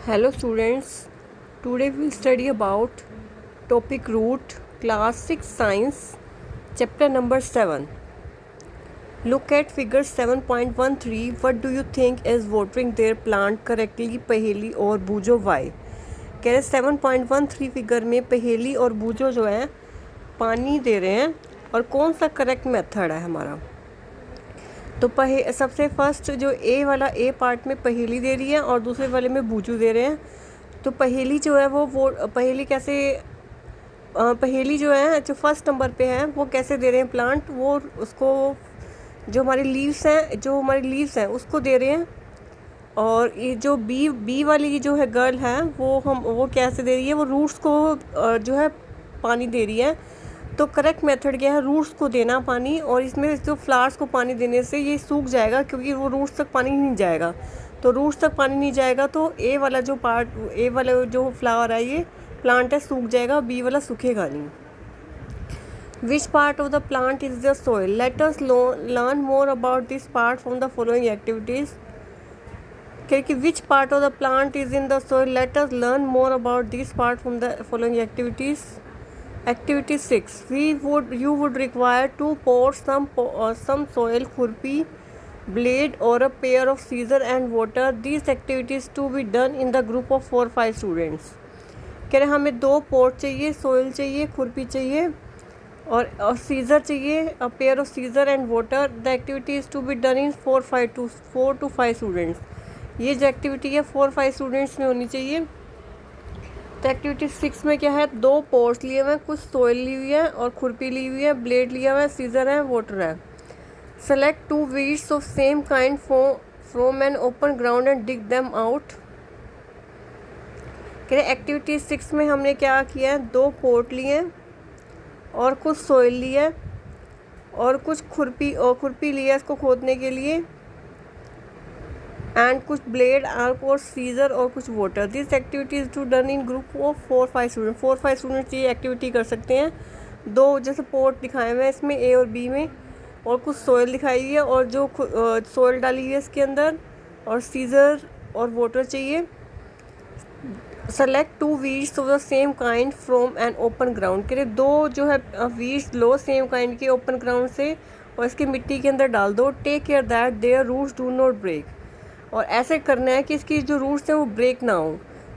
Hello students, today we'll study about topic root, class 6 science, chapter number 7. Look at figure 7.13. What do you think is watering their plant correctly? पहेली और बूझो why? कह रहे 7.13 figure में पहेली और बूझो जो है पानी दे रहे हैं और कौन सा करेक्ट मेथड है हमारा। तो सबसे फर्स्ट जो ए वाला ए पार्ट में पहेली दे रही है और दूसरे वाले में बूझू दे रहे हैं। तो पहेली जो है वो पहेली कैसे पहेली जो है जो फर्स्ट नंबर पे है वो कैसे दे रहे हैं प्लांट, वो उसको जो हमारी लीव्स हैं उसको दे रहे हैं। और ये जो बी वाली जो है गर्ल है वो कैसे दे रही है, वो रूट्स को जो है पानी दे रही है। तो करेक्ट मेथड क्या है, रूट्स को देना पानी, और इसमें जो फ्लावर्स को पानी देने से ये सूख जाएगा क्योंकि वो रूट्स तक पानी नहीं जाएगा। तो रूट्स तक पानी नहीं जाएगा तो ए वाला जो फ्लावर है ये प्लांट है सूख जाएगा, बी वाला सूखेगा नहीं। Which part of the plant is the soil? Let us learn more about this part from the following activities. कि which part of the plant is in the soil? Let us learn more about this part from the following activities. Activity 6. You would require to pour some soil, khurpi, blade or a pair of scissors and water. These activities to be done in the group of 4-5 students. कह रहे हमें 2 port चाहिए, soil चाहिए, खुरपी चाहिए और scissor चाहिए, a pair of scissor and water. The activity is to be done in 4 to 5 students. ये जो एक्टिविटी है 4-5 स्टूडेंट्स में होनी चाहिए. तो एक्टिविटी 6 में क्या है, 2 पोर्ट्स लिए हुए हैं, कुछ सोयल ली हुई है और खुरपी ली हुई है, ब्लेड लिया हुआ है, सीजर है, वाटर है. Select 2 weeds of same kind from an open ground and dig them out. कह रहे एक्टिविटी 6 में हमने क्या किया है, 2 पोर्ट लिए हैं और कुछ सोयल ली है और कुछ खुरपी ली है इसको खोदने के लिए, एंड कुछ ब्लेड और सीजर और कुछ water. This activity is to done in group of 4-5 student. 4-5 students ये एक्टिविटी कर सकते हैं. 2 जैसे पोर्ट दिखाए हुए हैं इसमें ए और बी में, और कुछ सोयल दिखाई हुई है और जो सोयल डाली हुई है इसके अंदर, और सीजर और वाटर चाहिए. Select 2 weeds of the same kind from an open ground. के लिए 2 जो है वीड्स लो सेम काइंड के ओपन ग्राउंड से और इसकी मिट्टी के अंदर डाल दो. Take care that their roots do not break. और ऐसे करना है कि इसकी जो रूट्स हैं वो ब्रेक ना हो.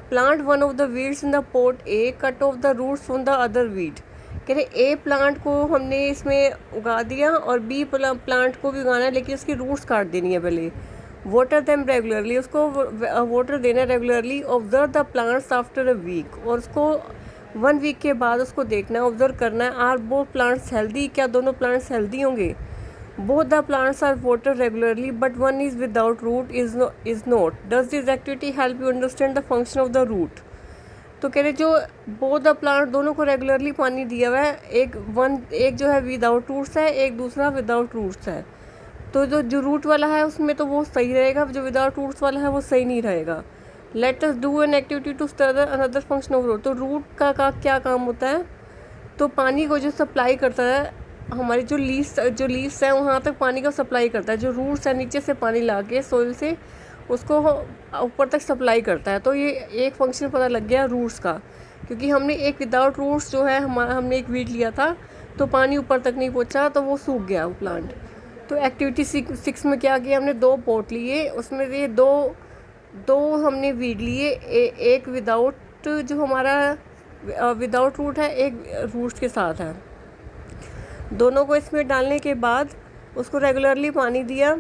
Plant one of the weeds in the pot A, cut off the roots from the other weed. कह रहे ए प्लांट को हमने इसमें उगा दिया और बी प्लांट को भी उगाना है, लेकिन उसकी रूट्स काट देनी है पहले. वाटर देम रेगुलरली, उसको वाटर देना है regularly. Observe the plants after a week, और उसको 1 वीक के बाद उसको देखना है, ऑब्जर्व करना है. आर बोथ प्लांट्स हेल्दी, क्या दोनों प्लांट्स हेल्दी होंगे? Both the plants are watered regularly, but one is without root is not. Does this activity help you understand the function of the root? तो कह रहे जो both the plant दोनों को regularly पानी दिया हुआ है, एक जो है विदाउट रूट्स है, एक दूसरा विदाउट रूट्स है. तो जो रूट वाला है उसमें तो वो सही रहेगा, जो विदाउट रूट्स वाला है वो सही नहीं रहेगा. Let us do an activity to study another function of root. तो रूट का क्या काम होता है, तो पानी को जो सप्लाई करता है, हमारी जो लीव्स है वहाँ तक पानी का सप्लाई करता है. जो रूट्स है नीचे से पानी ला के सोइल से उसको ऊपर तक सप्लाई करता है. तो ये एक फंक्शन पता लग गया रूट्स का, क्योंकि हमने एक विदाउट रूट्स जो है हमने एक वीड लिया था तो पानी ऊपर तक नहीं पहुँचा तो वो सूख गया वो प्लांट. तो एक्टिविटी 6 में क्या किया हमने, 2 पोर्ट लिए, उसमें ये दो हमने वीड लिए, एक विदाउट जो हमारा विदाउट रूट है, एक रूट्स के साथ है. दोनों को इसमें डालने के बाद उसको रेगुलरली पानी दिया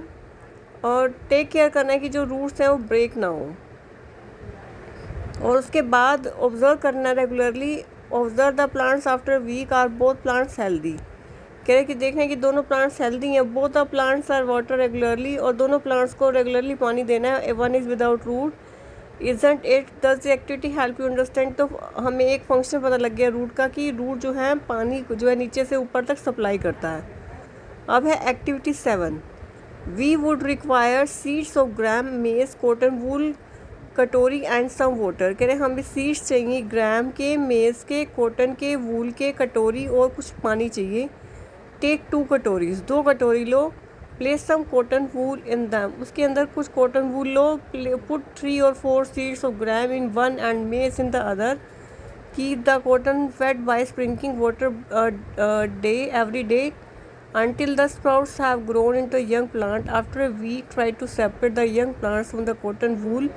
और टेक केयर करना है कि जो रूट्स हैं वो ब्रेक ना हो. और उसके बाद ऑब्जर्व करना है regularly. Observe the plants after week, are both plants healthy. कह रहे कि देखना है कि दोनों प्लांट्स हेल्दी हैं. Both the plants are water regularly, और दोनों प्लांट्स को रेगुलरली पानी देना है. One is without root. Isn't it does the activity help you understand. तो हमें एक फंक्शन पता लग गया रूट का, कि रूट जो है पानी को जो है नीचे से ऊपर तक सप्लाई करता है. अब है activity 7. We would require seeds of gram, maize, cotton, वूल, कटोरी एंड सम वाटर. कह रहे हमें सीड्स चाहिए ग्राम के, मेज के, कॉटन के, वूल के, कटोरी और कुछ पानी चाहिए. टेक 2 कटोरीज, 2 कटोरी लो. Place some cotton wool in them, उसके अंदर कुछ कॉटन वूल लो, put 3 or 4 seeds of gram in one and maize in the other, keep the cotton wet by sprinkling water every day until the sprouts have grown into a young plant. After a week, try to separate the young plants from the cotton wool.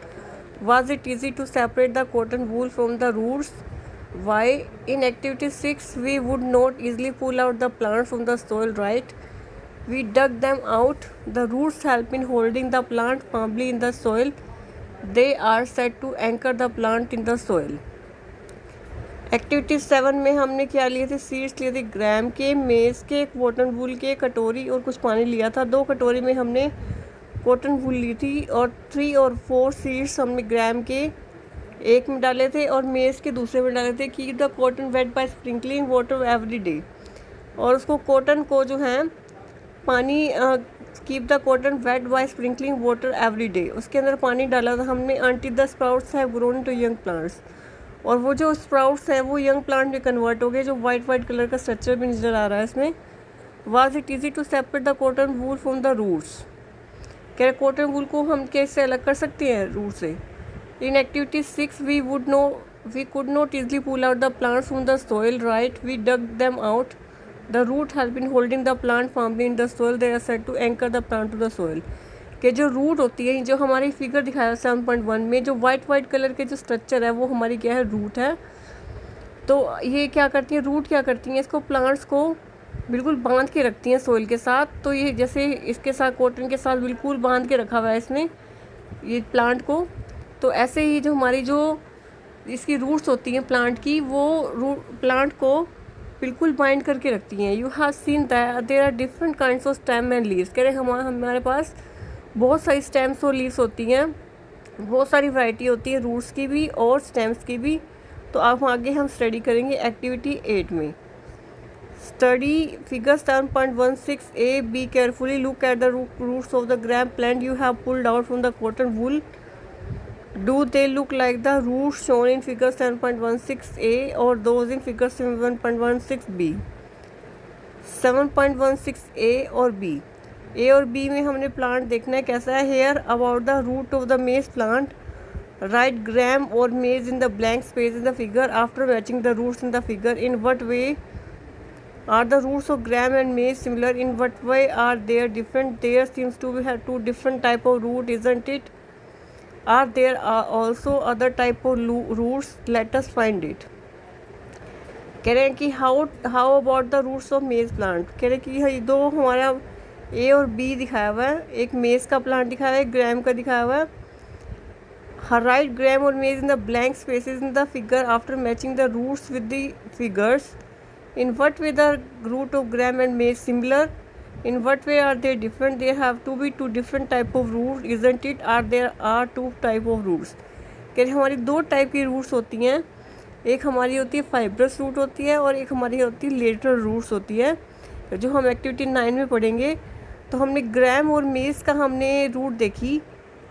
Was it easy to separate the cotton wool from the roots? Why? In activity 6, we would not easily pull out the plants from the soil, right? We dug them out. The roots help in holding the plant firmly in the soil. They are said to anchor the plant in the soil. Activity 7 में हमने क्या लिए थे, seeds लिए थे ग्राम के, मेज़ के, कॉटन वूल के, कटोरी और कुछ पानी लिया था। 2 कटोरी में हमने कॉटन वूल ली थी और 3 और 4 सीड्स हमने ग्राम के एक में डाले थे और मेज़ के दूसरे में डाले थे। Keep the cotton wet by sprinkling water every day, और उसको कॉटन को जो है पानी, keep the cotton wet by sprinkling water every day, उसके अंदर पानी डाला था हमने। Until the sprouts have grown to young plants, और वो जो स्प्राउट्स हैं वो यंग प्लांट में कन्वर्ट हो गए, जो वाइट कलर का स्ट्रक्चर भी नज़र आ रहा है इसमें। Was it easy to separate the cotton wool from the roots, क्या कॉटन वूल को हम कैसे अलग कर सकते हैं रूट से। In activity 6 we could not easily pull out the plants from the soil, right? We dug them out. The root has been holding the plant firmly in the soil. They are said to anchor the plant to the soil. कि जो root होती है, जो हमारी figure दिखाया 7.1 में, जो white colour के जो स्ट्रक्चर है वो हमारी क्या है, रूट है। तो ये क्या करती है, रूट क्या करती हैं, इसको प्लांट्स को बिल्कुल बांध के रखती हैं सोइल के साथ। तो ये जैसे इसके साथ कॉटन के साथ बिल्कुल बांध के रखा हुआ है इसने ये प्लांट को, तो ऐसे ही जो हमारी जो इसकी रूट्स होती हैं प्लांट की, वो प्लांट को बिल्कुल बाइंड करके रखती हैं। You have seen that there are different kinds of stem and leaves, कह रहे हमारे पास बहुत सारी स्टेम्स और लीव्स होती हैं, बहुत सारी वैरायटी होती है रूट्स की भी और स्टेम्स की भी। तो आप आगे हम स्टडी करेंगे एक्टिविटी 8 में। Study figure 7.16a. Be carefully look at the roots of the gram plant you have pulled out from the cotton wool. Do they look like the roots shown in figure 7.16a और those in figure 7.16b? 7.16a और b, ए और B में हमने plant देखना है कैसा है। Here about the root of the maize plant, write gram और maize in the blank space in the figure after matching the roots in the figure. In what way are the roots of gram and maize similar? In what way are there different? There seems to be have 2 different type of root, isn't it? Are there also other type of roots? Let us find it. कह रहे हैं कि how about the roots of maize plant, कह रहे हैं कि ये दो हमारा ए और बी दिखाया हुआ है, एक मेज का प्लांट दिखाया हुआ है, एक ग्राम का दिखाया हुआ है. राइट ग्राम और maize in the blank spaces in the figure after matching the roots with the figures. In what way the root of gram and maize similar? In what way are they different? There have to be 2 different type of root, isn't it? There are 2 type of roots. कह रहे हमारी 2 type की roots होती हैं, एक हमारी होती है फाइब्रस रूट होती है और एक हमारी होती है लेटरल रूट्स होती है, जो हम एक्टिविटी 9 में पढ़ेंगे. तो हमने ग्राम और मेज का हमने रूट देखी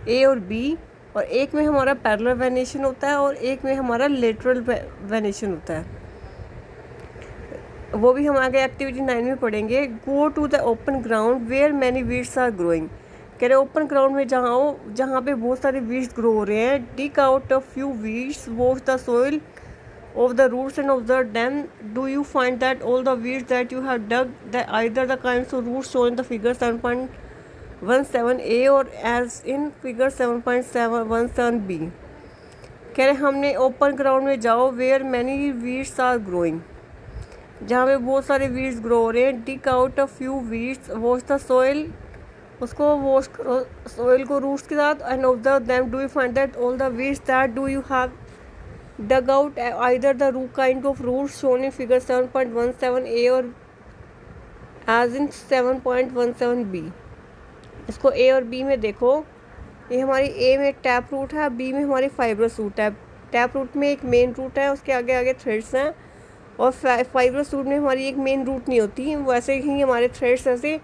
ए और बी, और एक में हमारा पैरेलल वेनेशन होता है और एक में हमारा लेटरल वेनेशन होता है, वो भी हम आगे एक्टिविटी 9 में पढ़ेंगे. Go to the open ground where many weeds are growing. कह रहे ओपन ग्राउंड में जहाँ पे बहुत सारे वीड्स ग्रो हो रहे हैं. Dig out a few weeds, wash the soil of the roots and observe them. Do you find that all the weeds that you have dug, that either the kinds of roots shown in the figure 7.17a or as in figure 7.17b? कह रहे हमने open ground में जाओ where many weeds are growing, जहाँ पे बहुत सारे weeds grow हो रहे हैं. Dig out a few weeds, wash the soil, उसको वॉश करो सोइल को रूट्स के साथ. And observe them. Do you find that all the weeds that do you have dug out either the root kind of roots shown in figure 7.17a or as in 7.17b? इसको ए और B में देखो, ये हमारी ए में tap root है, B में हमारी फाइब्रस रूट है. टैप रूट में एक मेन रूट है, उसके आगे आगे थ्रेड्स हैं, और फाइब्रस रूट में हमारी एक मेन रूट नहीं होती, वैसे ही हमारे थ्रेड्स ऐसे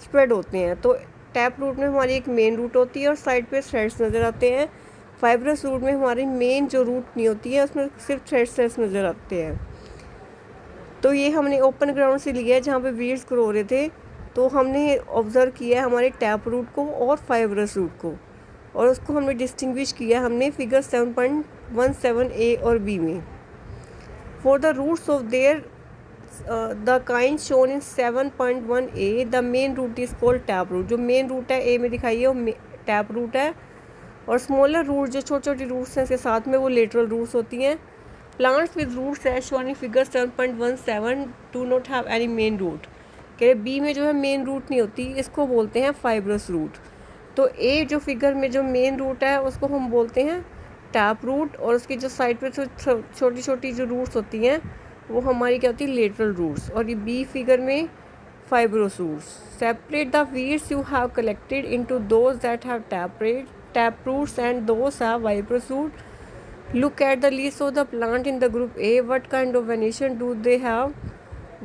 स्प्रेड होते हैं. तो टैप रूट में हमारी एक मेन रूट होती है और साइड पे थ्रेड्स नज़र आते हैं. फाइब्रस रूट में हमारी मेन जो रूट नहीं होती है, उसमें सिर्फ थ्रेड्स नज़र आते हैं. तो ये हमने ओपन ग्राउंड से लिया है जहाँ पे वीड्स ग्रो हो रहे थे. तो हमने ऑब्ज़र्व किया है हमारे टैप रूट को और फाइब्रस रूट को, और उसको हमने डिस्टिंग्विश किया हमने फिगर 7.17 A और B में। For the roots of there the kind shown in 7.1A the main root is called tap root. जो मेन रूट है ए में दिखाई है वो टैप रूट है, और स्मॉलर रूट जो छोटी छोटी रूट्स हैं इसके साथ में वो लेटरल रूट्स होती हैं। प्लांट्स विद रूट्स है shown in figure 7.17 do not have any main root. कह बी में जो है मेन रूट नहीं होती, इसको बोलते हैं फाइब्रस रूट। तो ए जो फिगर में जो मेन रूट है उसको हम बोलते हैं टैप रूट, और उसकी जो साइड पे छोटी छोटी जो रूट्स होती हैं वो हमारी क्या होती है लेटरल रूट्स, और ये बी फिगर में fibrous roots. Separate the weeds you have collected into those that have tap roots and those have fibrous root. Look at the leaves of the plant in the group A. What kind of venation do they have?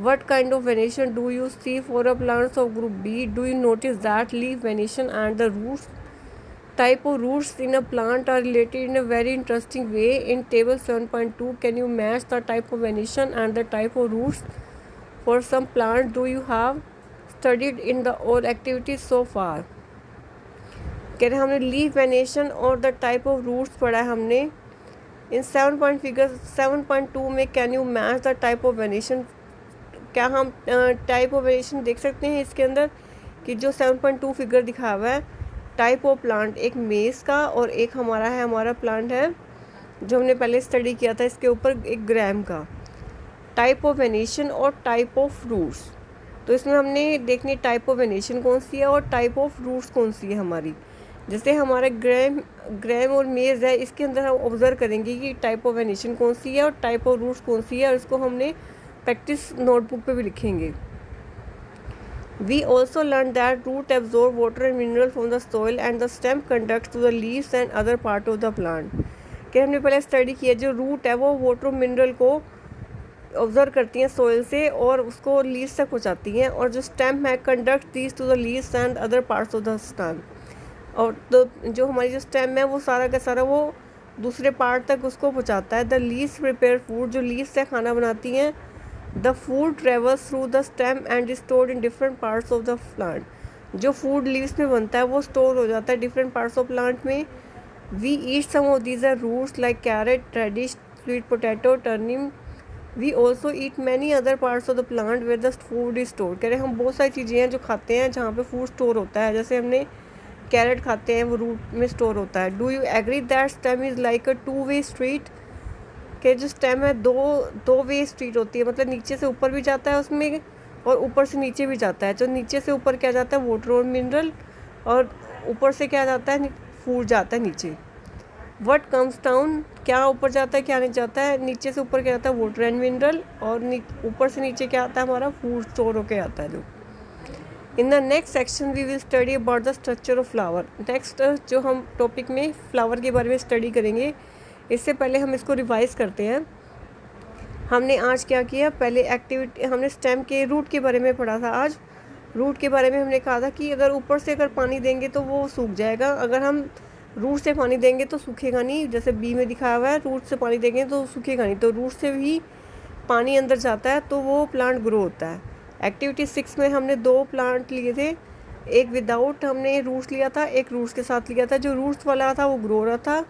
What kind of venation do you see for a plants of group B? Do you notice that leaf venation and the roots type of roots in a plant are related in a very interesting way? In table 7.2, can you match the type of venation and the type of roots for some plant do you have studied in the all activities so far? कह रहे हमने leaf venation और the type of roots पढ़ा है हमने इन 7.2 में। Can you match the type of venation? क्या हम टाइप ऑफ वेनेशन देख सकते हैं इसके अंदर कि जो 7.2 फिगर दिखा हुआ है टाइप ऑफ प्लांट, एक मेज का और एक हमारा प्लांट है जो हमने पहले स्टडी किया था इसके ऊपर, एक ग्राम का। टाइप ऑफ वेनेशन और टाइप ऑफ रूट्स, तो इसमें हमने देखनी टाइप ऑफ वेनेशन कौन सी है और टाइप ऑफ रूट्स कौन सी है हमारी। जैसे हमारा ग्राम और मेज़ है, इसके अंदर हम ऑब्ज़र्व करेंगे कि टाइप ऑफ वेनेशन कौन सी है और टाइप ऑफ रूट्स कौन सी है, और इसको हमने प्रैक्टिस नोटबुक पे भी लिखेंगे। We also learn that root absorb water and mineral from the soil and the stem conduct to the leaves and other part of the plant. कि हमने पहले स्टडी किया जो रूट है वो वाटर मिनरल को ऑब्जर्व करती हैं सॉइल से और उसको लीव्स तक पहुँचाती हैं, और जो स्टेम है conduct these two the leaves and other parts of the stem. और तो जो हमारी जो स्टेम है वो सारा का सारा वो दूसरे पार्ट तक उसको पहुंचाता है। द लीव्स प्रिपेयर फूड, जो लीव्स से खाना बनाती हैं। The food travels through the stem and is stored in different parts of the plant. जो फूड लीव्स में बनता है वो स्टोर हो जाता है डिफरेंट पार्ट्स ऑफ प्लांट में। We eat some of these are roots like carrot, radish, sweet potato, turnip. We also eat many other parts of the plant where the food is store. कह रहे हम बहुत सारी चीज़ें हैं जो खाते हैं जहाँ पे फूड स्टोर होता है। जैसे हमने कैरेट खाते हैं वो रूट में स्टोर होता है। Do you agree that stem is like a two way street? के जो स्टेम है दो वे स्ट्रीट होती है, मतलब नीचे से ऊपर भी जाता है उसमें और ऊपर से नीचे भी जाता है। जो नीचे से ऊपर क्या जाता है वाटर और मिनरल, और ऊपर से क्या जाता है फूड जाता है नीचे। व्हाट कम्स डाउन, क्या ऊपर जाता है क्या नहीं जाता है? नीचे से ऊपर क्या जाता है वाटर एंड मिनरल, और ऊपर से नीचे क्या आता है हमारा फूड स्टोर होके आता है। जो in the next section we will study about the structure of flower. Next जो हम टॉपिक में फ्लावर के बारे में स्टडी करेंगे, इससे पहले हम इसको रिवाइज करते हैं। हमने आज क्या किया, पहले एक्टिविटी हमने स्टेम के रूट के बारे में पढ़ा था। आज रूट के बारे में हमने कहा था कि अगर ऊपर से अगर पानी देंगे तो वो सूख जाएगा, अगर हम रूट से पानी देंगे तो सूखेगा नहीं। जैसे बी में दिखाया हुआ है रूट से पानी देंगे तो सूखेगा नहीं, तो रूट से भी पानी अंदर जाता है तो वो प्लांट ग्रो होता है। एक्टिविटी 6 में हमने 2 प्लांट लिए थे, एक विदाउट हमने रूट्स लिया था, एक रूट्स के साथ लिया था। जो रूट्स वाला था वो ग्रो रहा था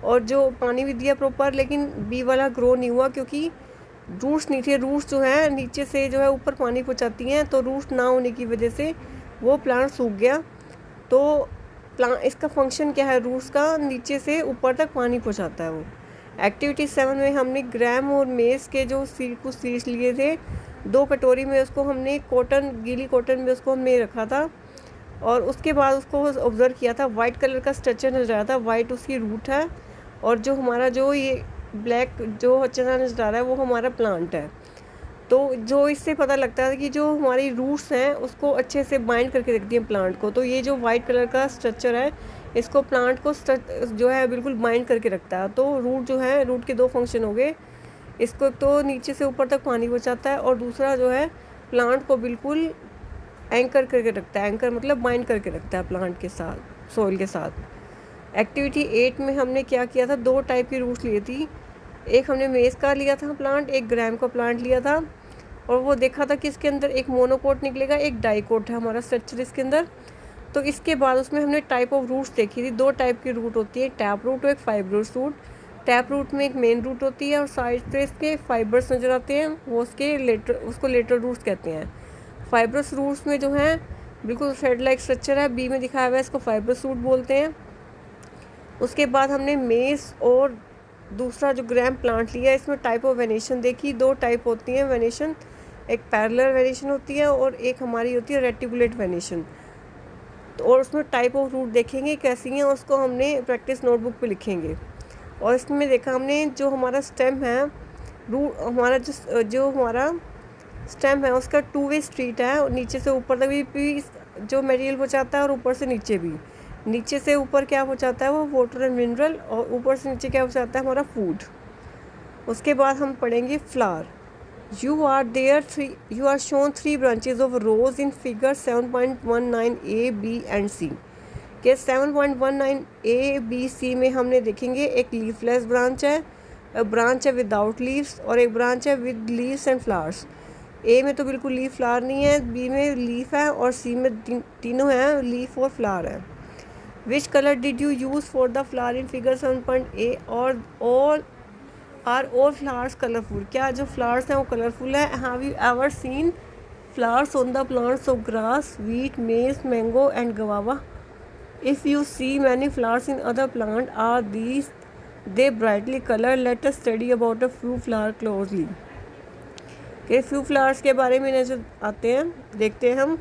और जो पानी भी दिया प्रॉपर, लेकिन बी वाला ग्रो नहीं हुआ क्योंकि रूट्स नहीं थे। रूट्स जो है नीचे से जो है ऊपर पानी पहुंचाती हैं, तो रूट्स ना होने की वजह से वो प्लांट सूख गया। तो इसका फंक्शन क्या है, रूट्स का नीचे से ऊपर तक पानी पहुंचाता है वो। एक्टिविटी 7 में हमने ग्राम और मेज के जो कुछ सीड्स लिए थे, 2 कटोरी में उसको हमने गीली कॉटन में उसको हमने रखा था, और उसके बाद उसको ऑब्ज़र्व किया था। वाइट कलर का स्ट्रक्चर नज़र आया था, वाइट उसकी रूट है, और जो हमारा जो ये ब्लैक जो चना नज़र आ रहा है वो हमारा प्लांट है। तो जो इससे पता लगता है कि जो हमारी रूट्स हैं उसको अच्छे से बाइंड करके रखती हैं प्लांट को। तो ये जो वाइट कलर का स्ट्रक्चर है इसको प्लांट को जो है बिल्कुल बाइंड करके रखता है। तो रूट जो है, रूट के 2 फंक्शन हो गए, इसको तो नीचे से ऊपर तक पानी पहुंचाता है, और दूसरा जो है प्लांट को बिल्कुल एंकर करके रखता है। एंकर मतलब बाइंड करके रखता है प्लांट के साथ, सॉइल के साथ। एक्टिविटी 8 में हमने क्या किया था, 2 टाइप की रूट्स ली थी। एक हमने मेज का लिया था प्लांट, एक ग्राम का प्लांट लिया था, और वो देखा था कि इसके अंदर एक मोनोकोट निकलेगा, एक डाइकोट है हमारा स्ट्रक्चर इसके अंदर। तो इसके बाद उसमें हमने टाइप ऑफ रूट्स देखी थी, 2 टाइप की रूट होती है, टैप रूट और एक फाइब्रस रूट। टैप रूट में एक मेन रूट होती है और साइड से इसके फाइबर्स नज़र आते हैं, वो उसको लेटर रूट्स कहते हैं। फाइब्रस रूट्स में जो है बिल्कुल थ्रेड लाइक स्ट्रक्चर है, बी में दिखाया हुआ है, इसको फाइब्रस रूट बोलते हैं। उसके बाद हमने मेस और दूसरा जो ग्राम प्लांट लिया, इसमें टाइप ऑफ वेनेशन देखी। 2 टाइप होती हैं वेनेशन, एक पैरेलल वेनेशन होती है और एक हमारी होती है रेटिकुलेट वेनेशन। और उसमें टाइप ऑफ रूट देखेंगे कैसी हैं, उसको हमने प्रैक्टिस नोटबुक पे लिखेंगे। और इसमें देखा हमने जो हमारा स्टेम है, रूट हमारा जो हमारा स्टेम है उसका 2 वे स्ट्रीट है, और नीचे से ऊपर तक भी जो मटेरियल पहुँचाता है और ऊपर से नीचे भी। नीचे से ऊपर क्या पहुँचाता है वो वाटर एंड मिनरल, और ऊपर से नीचे क्या पहुँचाता है हमारा फूड। उसके बाद हम पढ़ेंगे flower. You are shown 3 branches of rose in figure 7.19 A, B and C। के 7.19 A, B, C में हमने देखेंगे एक लीफलेस ब्रांच है, ब्रांच है विदाउट लीव्स, और एक ब्रांच है विद लीव्स एंड फ्लावर्स। ए में तो बिल्कुल लीफ फ्लावर नहीं है, बी में लीफ है और सी में तीनों हैं लीफ और फ्लावर है। Which colour did you use for the flower in figure 7.A और आर ऑल फ्लावर्स कलरफुल? क्या जो फ्लावर्स हैं वो कलरफुल है? Have you ever seen flowers on the plants of grass, wheat, maize, mango and guava? If you see many flowers in other plant, are these they brightly colour? Let us study about a few flower closely. के few flowers के बारे में नजर आते हैं, देखते हैं हम।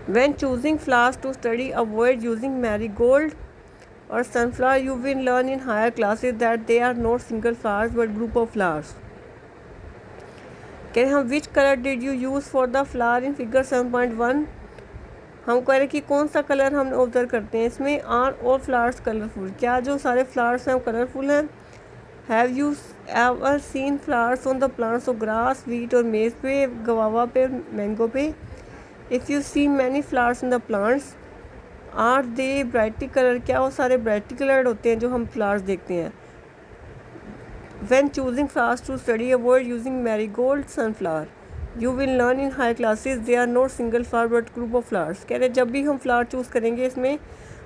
When choosing flowers to study avoid using marigold और sunflower. You will learn in higher classes that they are not single flowers but group of flowers. कह रहे हम which color did you use for the flower in figure 7.1? हम कह रहे कि कौन सा कलर हम ऑब्जर्व करते हैं इसमें? आर और फ्लावर्स कलरफुल? क्या जो सारे फ्लावर्स हैं वो कलरफुल हैं? Have you ever seen flowers on the plants of grass, wheat और मेज पे, गवावा पे, मैंगो पे? If you see many flowers in the plants, are they brightly colour? क्या वो सारे ब्राइटली कलर्ड होते हैं जो हम फ्लावर्स देखते हैं? When choosing flowers to study avoid using marigold, sunflower. You will learn in high classes they are not single flower but group of flowers. कह रहे जब भी हम फ्लावर चूज़ करेंगे इसमें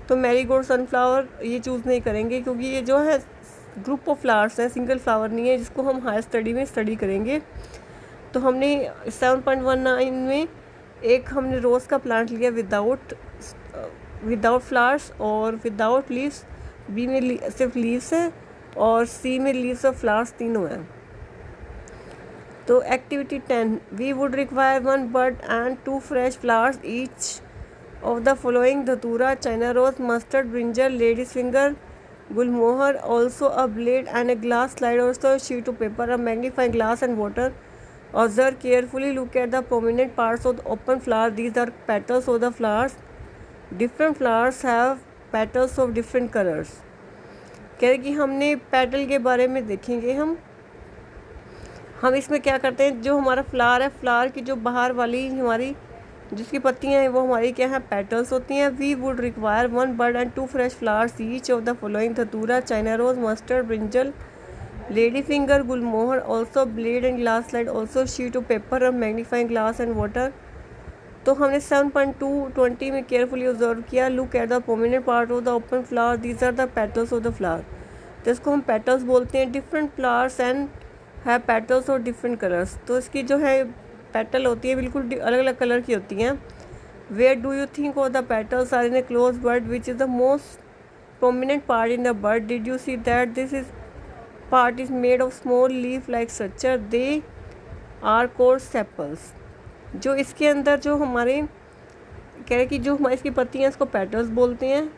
तो मैरीगोल्ड, सनफ्लावर ये चूज़ नहीं करेंगे, क्योंकि ये जो है ग्रुप ऑफ फ्लावर्स हैं, सिंगल फ्लावर नहीं है, जिसको हम हायर स्टडी में स्टडी करेंगे। तो हमने 7.19 में एक हमने रोज़ का प्लांट लिया विदाउट फ्लावर्स और विदाउट लीव्स। बी में सिर्फ लीव्स हैं और सी में लीव्स और फ्लावर्स तीनों हैं। तो activity 10, we would require 1 bud and 2 fresh flowers each of the following: dhatura, china rose, mustard, brinjal, ladies finger, gulmohar, also a blade and a glass slide, also a sheet of paper, a magnifying glass and water. Observe carefully, look at the prominent parts of the open flower. These are petals of the flowers. Different flowers have petals of different colors. कह रहे कि हमने petal के बारे में देखेंगे। हम इसमें क्या करते हैं, जो हमारा फ्लावर है, फ्लावर की जो बाहर वाली हमारी जिसकी पत्तियां हैं वो हमारी क्या है, पेटल्स होती हैं। We would require 1 bud and 2 fresh flowers each of the following: dhatura, china rose, mustard, brinjal, lady finger, gulmohar, also blade and glass slide, also sheet of paper और मैग्नीफाइंग ग्लास एंड वाटर। तो हमने 7.2 में carefully observe किया। Look at the prominent part of the open flower, these are the petals of the flower. तो इसको हम petals बोलते हैं। डिफरेंट फ्लावर्स एंड है पेटल्स और डिफरेंट कलर्स। तो इसकी जो है पेटल होती है बिल्कुल अलग अलग कलर की होती हैं। Where do you think of the petals are in a close bird, which is the most prominent part in the bird? Did you see that this is part is made of small leaf like structure, they are called sepals. जो इसके अंदर जो हमारे कह रहे कि जो हमारी इसकी पत्तियाँ इसको पेटल्स बोलते हैं।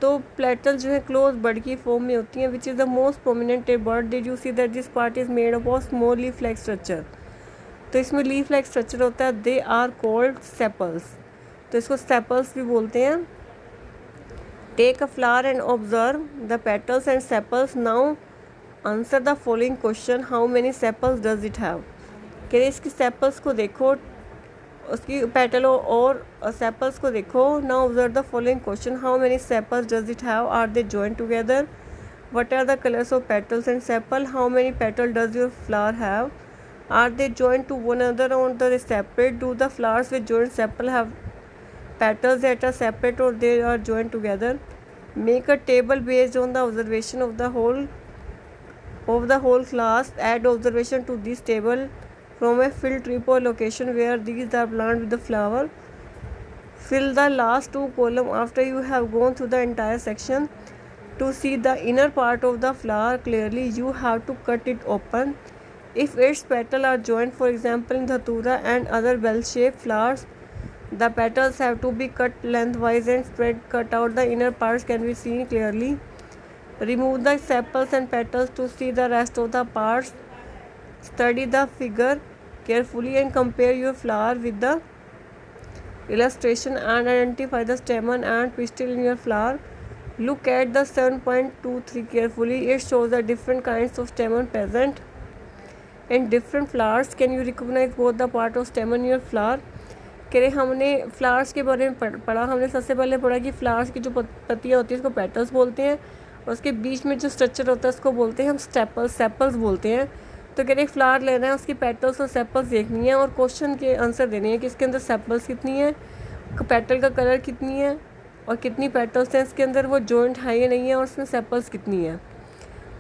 तो पेटल जो है क्लोज बर्ड की फॉर्म में होती हैं। विच is the most prominent bird, did you see that this part is made of small leaf like structure. तो इसमें लीफ लाइक स्ट्रक्चर होता है, दे आर कॉल्ड सेपल्स। तो इसको सेपल्स भी बोलते हैं। Take a flower and observe the petals and sepals, now answer the following question: how many sepals does it have? कह रहे इसकी सेपल्स को देखो, उसकी पेटलों और सेपल्स को देखो। Now observe the following question: how many sepals does it have? Are they joint together? What are the colours of petals and sepal? How many petal does your flower have? Are they joined to one another or are they separate? Do the flowers with joined sepal have petals that are separate or they are joined together? Make a table based on the observation of the whole class. Add observation to this table from a field trip or location where these are planted with the flower. Fill the last two columns after you have gone through the entire section. To see the inner part of the flower clearly, you have to cut it open. If its petals are joined, for example in Dhatura and other bell-shaped flowers, the petals have to be cut lengthwise and spread. Cut out the inner parts can be seen clearly. Remove the sepals and petals to see the rest of the parts. Study the figure carefully and compare your flower with the illustration and identify the stamen and pistil in your flower. Look at the 7.23 carefully. It shows the different kinds of stamen present in different flowers. Can you recognize both the part of stamen in your flower? कह रहे हमने flowers के बारे में पढ़ा. हमने सबसे पहले पढ़ा कि फ्लावर्स की जो पत्तियाँ होती हैं उसको पेटल्स बोलते हैं और उसके बीच में जो स्ट्रक्चर होता है उसको बोलते हैं हम सेपल्स बोलते हैं. तो कह रहे एक फ्लावर लेना है, उसकी पेटल्स और सेपल्स देखनी है और क्वेश्चन के आंसर देने हैं कि इसके अंदर सेपल्स कितनी है, पेटल का कलर कितनी है और कितनी पेटल्स हैं इसके अंदर, वो जॉइंट है या नहीं है और उसमें सेपल्स कितनी है.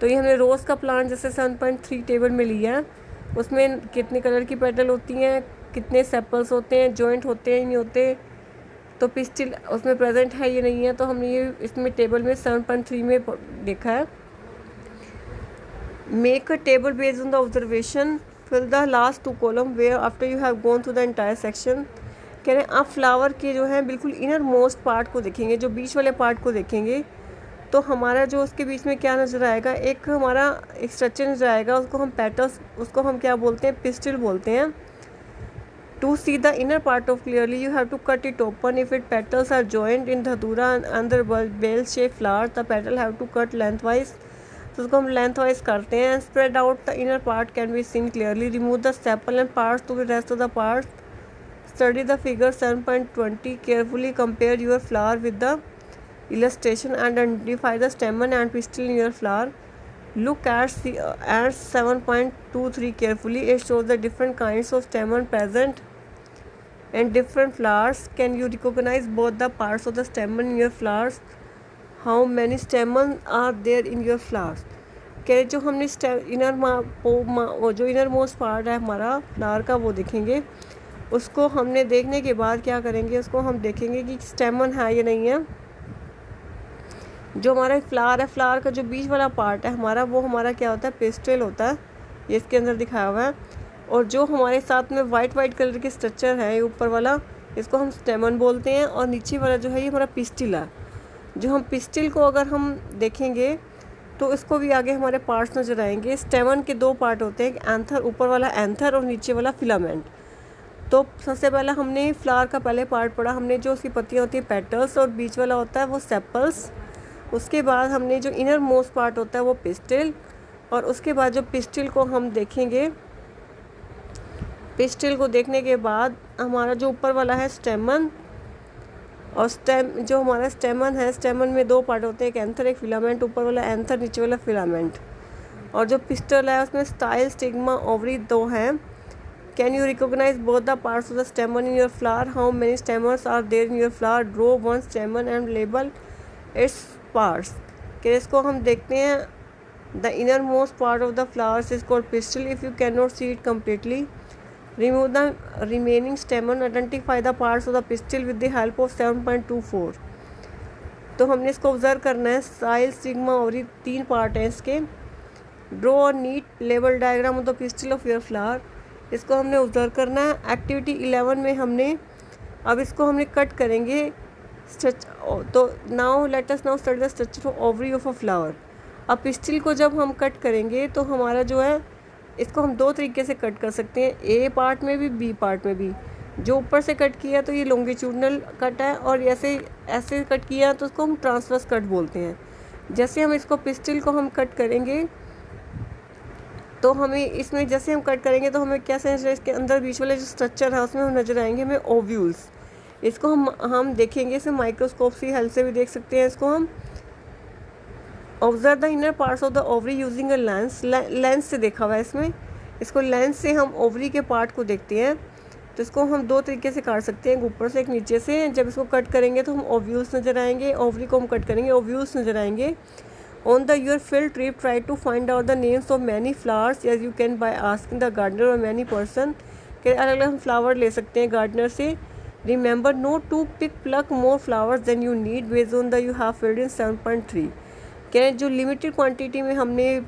तो ये हमने रोज़ का प्लांट जैसे 7.3 टेबल में लिया है, उसमें कितने कलर की पेटल होती हैं, कितने सेपल्स होते हैं, जॉइंट होते हैं नहीं होते, तो पिस्टिल उसमें प्रेजेंट है या नहीं है. तो हमने ये इसमें टेबल में 7.3 में देखा है. Make a table based on the observation. Fill the last two column where after you have gone through the entire section. कह रहे हैं आप फ्लावर के जो है बिल्कुल इनर मोस्ट पार्ट को देखेंगे, जो बीच वाले पार्ट को देखेंगे तो हमारा जो उसके बीच में क्या नज़र आएगा, एक हमारा एक स्ट्रक्चर नज़र आएगा, उसको हम पेटल्स, उसको हम क्या बोलते हैं, पिस्टिल बोलते हैं. To see the inner part of clearly, you have to cut it open. If its petals are joined in Dhatura and under bell-shaped flowers, the petal have to cut lengthwise. तो उसको हम lengthwise करते हैं. Spread out the inner part can be seen clearly. Remove the sepal and parts to the rest of the parts. Study the figure 7.20. Carefully compare your flower with the illustration and identify the stamen and pistil in your flower. Look at 7.23 carefully. It shows the different kinds of stamen present and different flowers. Can you recognize both the parts of the stamen in your flowers? How many stamens are there in your flowers? कह जो हमने जो inner most part है हमारा flower का वो देखेंगे. उसको हमने देखने के बाद क्या करेंगे, उसको हम देखेंगे कि स्टेमन है या नहीं है. जो हमारा फ्लावर है, फ्लावर का जो बीच वाला पार्ट है हमारा, वो हमारा क्या होता है, पेस्टल होता है, ये इसके अंदर दिखाया हुआ है. और जो हमारे साथ में वाइट कलर के स्ट्रक्चर है, ये ऊपर वाला, इसको हम स्टेमन बोलते हैं और नीचे वाला जो है ये हमारा पिस्टिल है. जो हम पिस्टिल को अगर हम देखेंगे तो इसको भी आगे हमारे पार्ट्स नज़र आएंगे. स्टेमन के दो पार्ट होते हैं, एंथर, ऊपर वाला एंथर और नीचे वाला फिलामेंट. तो सबसे पहले हमने फ्लावर का पहले पार्ट पढ़ा, हमने जो उसकी पत्तियाँ होती हैं पेटल्स और बीच वाला होता है वो सेपल्स. उसके बाद हमने जो इनर मोस्ट पार्ट होता है वो पिस्टिल, और उसके बाद जो पिस्टिल को हम देखेंगे, पिस्टिल को देखने के बाद हमारा जो ऊपर वाला है स्टेमन, और जो हमारा स्टेमन है, स्टेमन में दो पार्ट होते हैं, एक एंथर एक फिलामेंट, ऊपर वाला एंथर नीचे वाला फिलामेंट. और जो पिस्टल है उसमें स्टाइल, स्टिग्मा, ओवरी दो हैं. Can you recognise both the parts of the stamen in your flower? How many stamens are there in your flower? Draw one stamen and label its parts. कि इसको हम देखते हैं, the inner most part of the flowers is called pistil. If you can not see it completely, remove the remaining stamen. Identify the parts of the pistil with the help of 7.24. तो हमने इसको observe करना है. Style, stigma, और ये तीन part हैं इसके. Draw a neat label diagram of the pistil of your flower. इसको हमने ऑब्जर्व करना है. एक्टिविटी 11 में हमने अब इसको हमने कट करेंगे. तो now let us now study the structure of ovary of a flower. अब पिस्टिल को जब हम कट करेंगे तो हमारा जो है, इसको हम दो तरीके से कट कर सकते हैं, ए पार्ट में भी बी पार्ट में भी. जो ऊपर से कट किया तो ये लॉन्गिट्यूडनल कट है, और ऐसे कट किया तो उसको हम ट्रांसवर्स कट बोलते हैं. जैसे हम इसको पिस्टिल को हम कट करेंगे तो हमें इसमें जैसे हम कट करेंगे तो हमें क्या सेंस है, इसके अंदर बीच वाले जो स्ट्रक्चर है उसमें हम नज़र आएंगे हमें ओव्यूल्स. इसको हम देखेंगे, इसे माइक्रोस्कोप की हेल्प से भी देख सकते हैं. इसको हम observe the inner parts of the ovary using a lens से देखा हुआ है इसमें. इसको लेंस से हम ओवरी के पार्ट को देखते हैं, तो इसको हम दो तरीके से काट सकते हैं, एक ऊपर से एक नीचे से। जब इसको कट करेंगे तो हम ओव्यूल्स नज़र आएंगे, ओवरी को हम कट करेंगे ओव्यूल्स नज़र आएंगे। On the your field trip try to find out the names of many flowers as you can by asking the gardener और मैनी पर्सन, के अलग अलग हम फ्लावर ले सकते हैं गार्डनर से। Remember not to pluck more flowers than you need based on the you have field in 7.3। कह जो लिमिटेड क्वांटिटी में हमने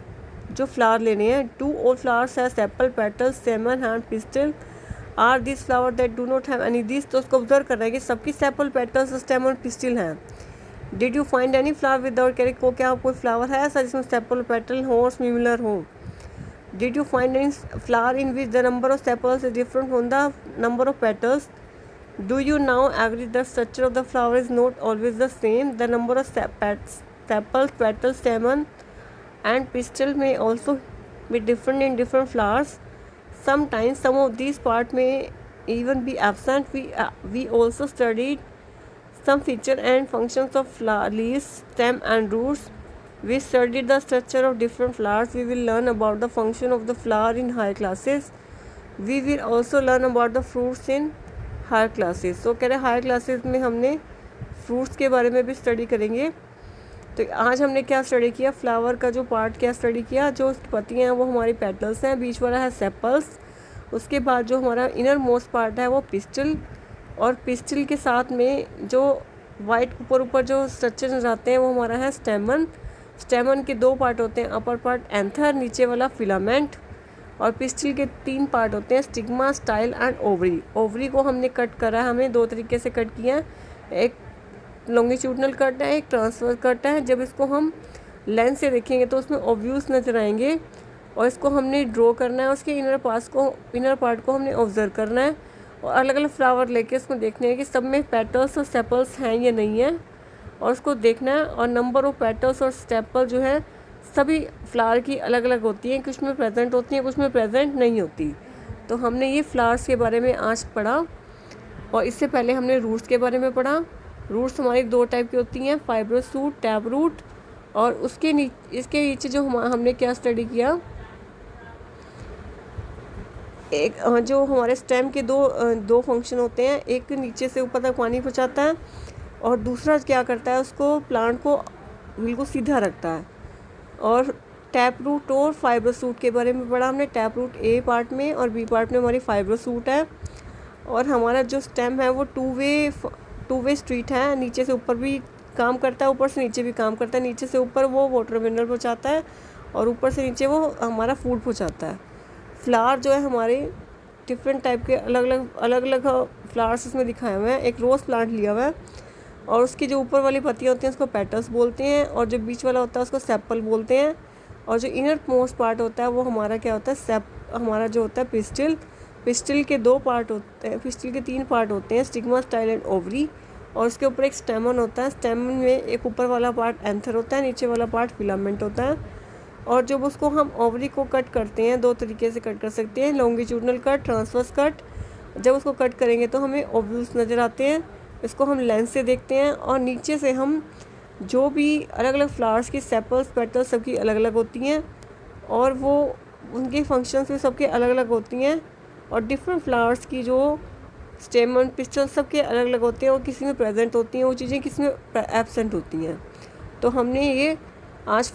जो फ्लावर लेने हैं, 2 और फ्लावर्स है sepal petal stamen and pistil are this flower that do not have any this. तो उसको ऑब्जर्व कर रहा है कि सबकी सेपल पेटल्स स्टेम और पिस्टल हैं। Did you find any flower without carry को, क्या कोई फ्लावर है ऐसा जिसमें सेपल पेटल हो और सिमिलर हो। Did you find any flower in which the number of sepals is different from the number of petals. Do you now agree the structure of the flower is not always the same, the number of sepals, petals, stamen and pistil may also be different in different flowers. Sometimes some of these parts may even be absent. We also studied some feature and functions of flower, leaves, stem and roots. We studied the structure of different flowers. We will learn about the function of the flower in higher classes. We will also learn about the fruits in higher classes. So कह रहे higher classes में हमने fruits के बारे में भी study करेंगे। तो आज हमने क्या स्टडी किया, फ्लावर का जो पार्ट क्या स्टडी किया, जो उसकी पत्तियाँ हैं वो हमारी पेटल्स हैं, बीच वाला है सेपल्स, उसके बाद जो हमारा इनर मोस्ट पार्ट है वो पिस्टल, और पिस्टल के साथ में जो वाइट ऊपर जो स्ट्रक्चर नजर आते हैं वो हमारा है स्टेमन। स्टेमन के 2 पार्ट होते हैं, अपर पार्ट एंथर, नीचे वाला फिलामेंट, और पिस्टल के 3 पार्ट होते हैं, stigma, style and ovary. Ovary को हमने कट करा है, हमने 2 तरीके से कट किया है, एक लॉन्गिट्यूडनल कट है, एक ट्रांसफर कट है। जब इसको हम लेंस से देखेंगे तो उसमें ऑब्व्यूज नज़र आएंगे, और इसको हमने ड्रॉ करना है, उसके इनर पार्ट को हमने ऑब्जर्व करना है, और अलग अलग फ्लावर लेके उसमें देखना है कि सब में पेटल्स और सेपल्स हैं या नहीं है, और उसको देखना है। और नंबर ऑफ पेटल्स और सेपल जो है सभी फ्लावर की अलग अलग होती हैं, कुछ में प्रेजेंट होती हैं, कुछ में प्रेजेंट नहीं होती। तो हमने ये फ्लावर्स के बारे में आज पढ़ा, और इससे पहले हमने रूट्स के बारे में पढ़ा। रूट्स हमारी 2 टाइप की होती हैं, फाइब्रस रूट, टैप रूट, और इसके नीचे जो हमने क्या स्टडी किया, एक जो हमारे स्टेम के दो फंक्शन होते हैं, एक नीचे से ऊपर तक पानी पहुंचाता है, और दूसरा क्या करता है उसको प्लांट को बिल्कुल सीधा रखता है। और टैप रूट और फाइब्रस रूट के बारे में पढ़ा हमने। टैप रूट ए पार्ट में और बी पार्ट में हमारी फाइब्रस रूट है, और हमारा जो स्टेम है वो टू वे स्ट्रीट है, नीचे से ऊपर भी काम करता है, ऊपर से नीचे भी काम करता है। नीचे से ऊपर वो वाटर मिनरल पहुँचाता है, और ऊपर से नीचे वो हमारा फूड पहुँचाता है। फ्लावर जो है हमारे डिफरेंट टाइप के अलग अलग फ्लावर्स इसमें दिखाए हुए हैं। एक रोज़ प्लांट लिया हुआ है, और उसकी जो ऊपर वाली पत्तियाँ होती हैं उसको पेटल्स बोलते हैं, और जो बीच वाला होता है उसको सेपल बोलते हैं, और जो इनर मोस्ट पार्ट होता है वो हमारा क्या होता है, हमारा जो होता है पिस्टल। पिस्टल के 2 पार्ट होते हैं, पिस्टल के 3 पार्ट होते हैं, स्टिग्मा, स्टाइल एंड ओवरी, और उसके ऊपर एक स्टेमन होता है। स्टेमन में एक ऊपर वाला पार्ट एंथर होता है, नीचे वाला पार्ट फिलामेंट होता है। और जब उसको हम ओवरी को कट करते हैं, 2 तरीके से कट कर सकते हैं, लॉन्गिट्यूडनल कट, ट्रांसवर्स कट। जब उसको कट करेंगे तो हमें ओव्यूल्स नज़र आते हैं, इसको हम लेंस से देखते हैं, और नीचे से हम जो भी अलग अलग फ्लावर्स की सेपल्स, पेटल्स सबकी अलग अलग होती हैं, और वो उनके फंक्शंस भी सबके अलग अलग होती हैं, और डिफरेंट फ्लावर्स की जो स्टेमन, पिस्टल सबके अलग अलग होते हैं, और किसी में प्रेजेंट होती हैं वो चीज़ें, किसी में एब्सेंट होती हैं। तो हमने ये आज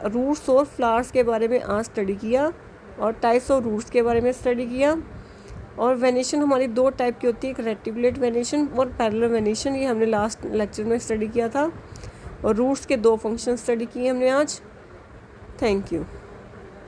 रूट्स और फ्लावर्स के बारे में आज स्टडी किया, और टाइप्स ऑफ रूट्स के बारे में स्टडी किया। और वेनेशन हमारी 2 टाइप की होती है, एक रेक्टिकुलेट वेनेशन और पैरेलल वेनेशन, ये हमने लास्ट लेक्चर में स्टडी किया था। और रूट्स के 2 फंक्शन स्टडी किए हमने आज। Thank you.